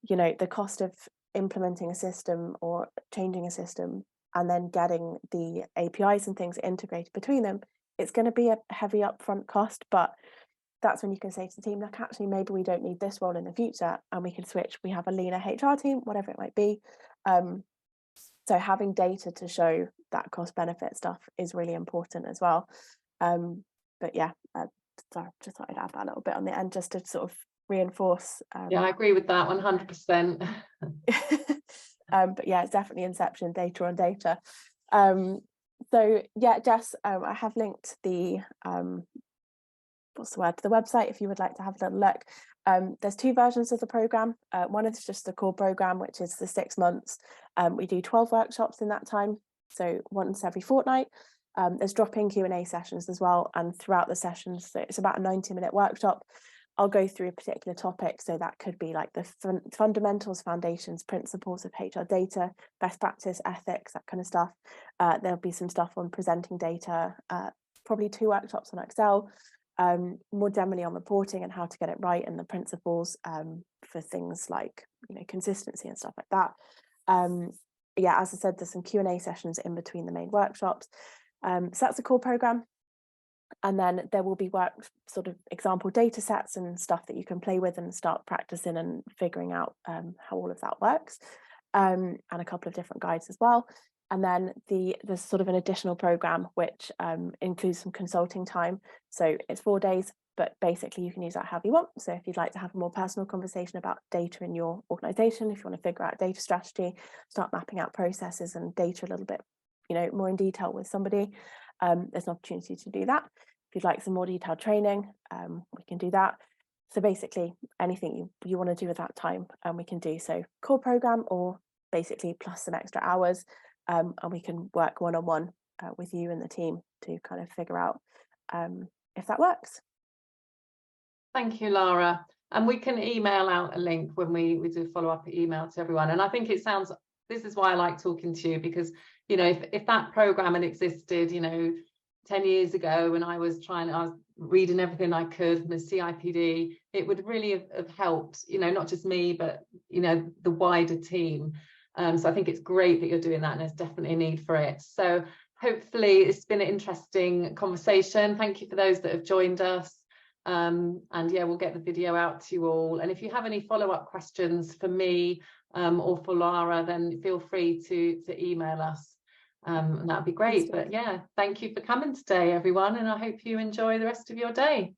you know, the cost of implementing a system or changing a system and then getting the APIs and things integrated between them, it's going to be a heavy upfront cost. But that's when you can say to the team, look, actually, maybe we don't need this role in the future and we can switch. We have a leaner HR team, whatever it might be. So having data to show that cost benefit stuff is really important as well. But yeah, sorry, just thought I'd add that little bit on the end just to sort of reinforce. Yeah, I agree with that 100%. But yeah, it's definitely inception, data on data. So yeah, Jess, I have linked the the website if you would like to have a little look. There's 2 versions of the program. One is just the core program, which is the 6 months. We do 12 workshops in that time, so once every fortnight. There's drop-in Q&A sessions as well, and throughout the sessions, so it's about a 90-minute workshop. I'll go through a particular topic, so that could be like the fundamentals, foundations, principles of HR data, best practice, ethics, that kind of stuff. There'll be some stuff on presenting data, probably 2 workshops on Excel, more generally on reporting and how to get it right, and the principles for things like, you know, consistency and stuff like that. Yeah, as I said, there's some Q&A sessions in between the main workshops. So that's the core program. And then there will be sort of example data sets and stuff that you can play with and start practicing and figuring out how all of that works, and a couple of different guides as well. And then there's sort of an additional program which includes some consulting time. So it's 4 days, but basically you can use that however you want. So if you'd like to have a more personal conversation about data in your organization, if you want to figure out data strategy, start mapping out processes and data a little bit, you know, more in detail with somebody, there's an opportunity to do that. If you'd like some more detailed training, we can do that. So basically anything you want to do with that time, we can do. So core program, or basically plus some extra hours, and we can work one-on-one with you and the team to kind of figure out if that works. Thank you, Lara. And we can email out a link when we do follow-up email to everyone. And I think this is why I like talking to you, because, you know, if that program had existed, you know, 10 years ago when I was reading everything I could from the CIPD, it would really have helped, you know, not just me, but, you know, the wider team. So I think it's great that you're doing that, and there's definitely a need for it. So hopefully it's been an interesting conversation. Thank you for those that have joined us. And yeah, we'll get the video out to you all. And if you have any follow-up questions for me or for Lara, then feel free to email us. And that'd be great. But yeah, thank you for coming today, everyone, and I hope you enjoy the rest of your day.